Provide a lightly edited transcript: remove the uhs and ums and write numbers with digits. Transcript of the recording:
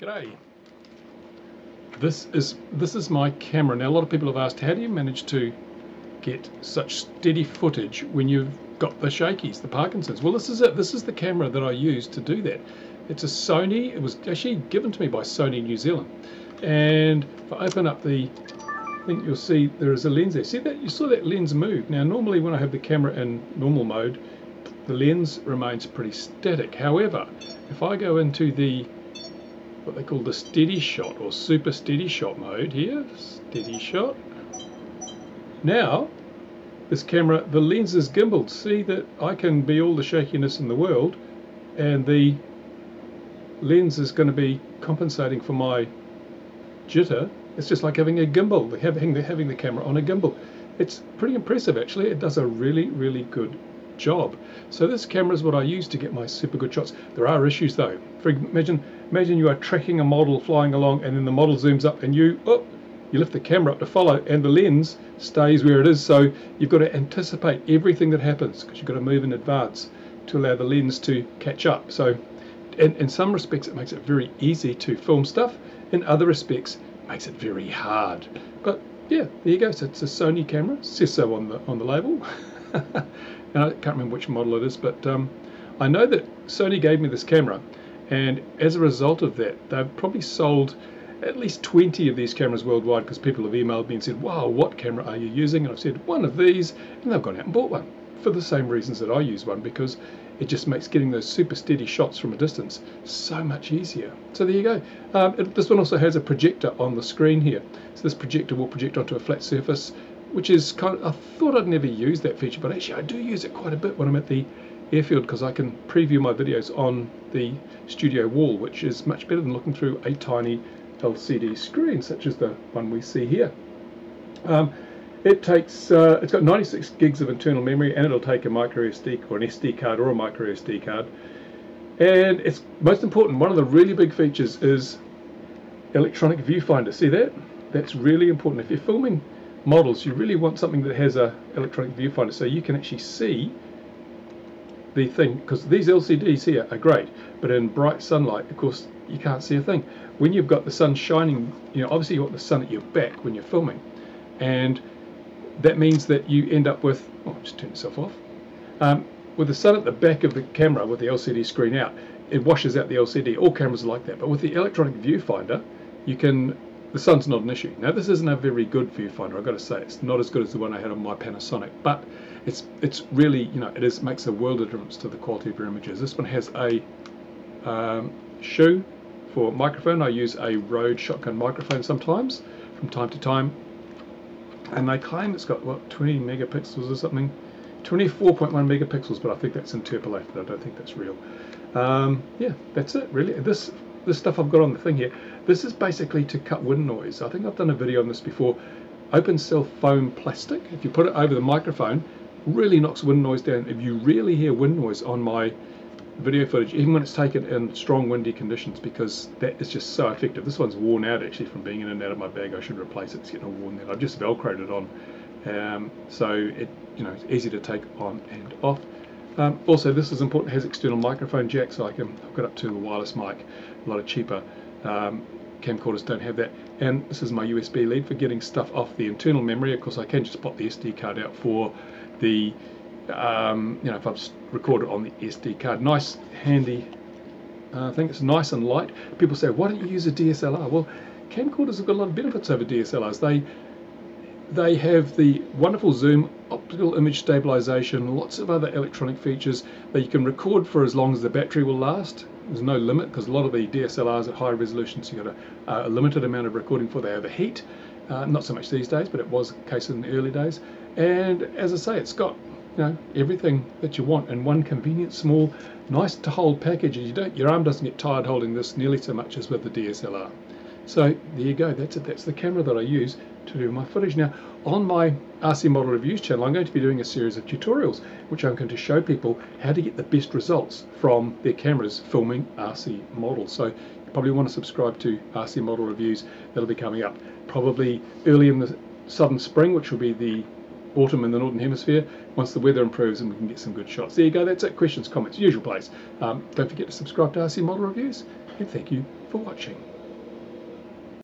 G'day. This is my camera. Now a lot of people have asked, how do you manage to get such steady footage when you've got the shakies, the Parkinson's? Well, this is it. This is the camera that I use to do that. It's a Sony. It was actually given to me by Sony New Zealand. And if I open up the thing, you'll see there is a lens there. See that? You saw that lens move. Now normally when I have the camera in normal mode, the lens remains pretty static. However, if I go into the what they call the steady shot or super steady shot mode here, steady shot. Now this camera, the lens is gimbaled. See that I can be all the shakiness in the world and the lens is going to be compensating for my jitter. It's just like having a gimbal, having the camera on a gimbal. It's pretty impressive actually. It does a really good job. So this camera is what I use to get my super good shots. There are issues though. Imagine you are tracking a model flying along and then the model zooms up and you lift the camera up to follow and the lens stays where it is. So you've got to anticipate everything that happens because you've got to move in advance to allow the lens to catch up. So in some respects it makes it very easy to film stuff. In other respects it makes it very hard. But yeah, there you go. So it's a Sony camera. It says so on the label. And I can't remember which model it is, but I know that Sony gave me this camera, and as a result of that, they've probably sold at least 20 of these cameras worldwide because people have emailed me and said, wow, what camera are you using? And I've said, one of these, and they've gone out and bought one for the same reasons that I use one, because it just makes getting those super steady shots from a distance so much easier. So there you go. This one also has a projector on the screen here. So this projector will project onto a flat surface, which is kind of, I thought I'd never use that feature, but actually I do use it quite a bit when I'm at the airfield because I can preview my videos on the studio wall, which is much better than looking through a tiny LCD screen such as the one we see here. It's got 96 gigs of internal memory, and it'll take a micro SD or an SD card or a micro SD card. And it's most important, one of the really big features is electronic viewfinder. See that? That's really important. If you're filming models, you really want something that has a electronic viewfinder so you can actually see the thing, because these LCDs here are great, but in bright sunlight of course you can't see a thing. When you've got the sun shining, obviously you want the sun at your back when you're filming, and that means that you end up with, just turn yourself off, with the sun at the back of the camera with the LCD screen out, it washes out the LCD. All cameras are like that, but with the electronic viewfinder the sun's not an issue. Now this isn't a very good viewfinder, I've got to say. It's not as good as the one I had on my Panasonic, but it's really, it makes a world of difference to the quality of your images. This one has a shoe for microphone. I use a Rode shotgun microphone sometimes, from time to time, and they claim it's got, what, 20 megapixels or something? 24.1 megapixels, but I think that's interpolated. I don't think that's real. Yeah, that's it really. This stuff I've got on the thing here, this is basically to cut wind noise. I think I've done a video on this before. Open cell foam plastic, if you put it over the microphone, really knocks wind noise down. If you really hear wind noise on my video footage, even when it's taken in strong windy conditions, because that is just so effective. This one's worn out actually from being in and out of my bag. I should replace it. It's getting all worn out. I've just velcroed it on, so it's easy to take on and off. Also, this is important, it has external microphone jack, so I can hook it up to a wireless mic. A lot of cheaper camcorders don't have that. And this is my USB lead for getting stuff off the internal memory. Of course, I can just pop the SD card out for the, if I've recorded on the SD card. Nice, handy thing. It's nice and light. People say, why don't you use a DSLR? Well, camcorders have got a lot of benefits over DSLRs. They have the wonderful zoom, optical image stabilization, lots of other electronic features that you can record for as long as the battery will last. There's no limit, because a lot of the DSLRs at high resolution, so you've got a limited amount of recording before they overheat. Not so much these days, but it was the case in the early days. And as I say, it's got everything that you want in one convenient, small, nice to hold package. Your arm doesn't get tired holding this nearly so much as with the DSLR. So there you go, that's it. That's the camera that I use to do my footage. Now on my RC Model Reviews channel, I'm going to be doing a series of tutorials which I'm going to show people how to get the best results from their cameras filming RC models. So you probably want to subscribe to RC Model Reviews. That'll be coming up probably early in the southern spring, which will be the autumn in the northern hemisphere, once the weather improves and we can get some good shots. There you go, that's it. Questions, comments, usual place. Don't forget to subscribe to RC Model Reviews. and thank you for watching.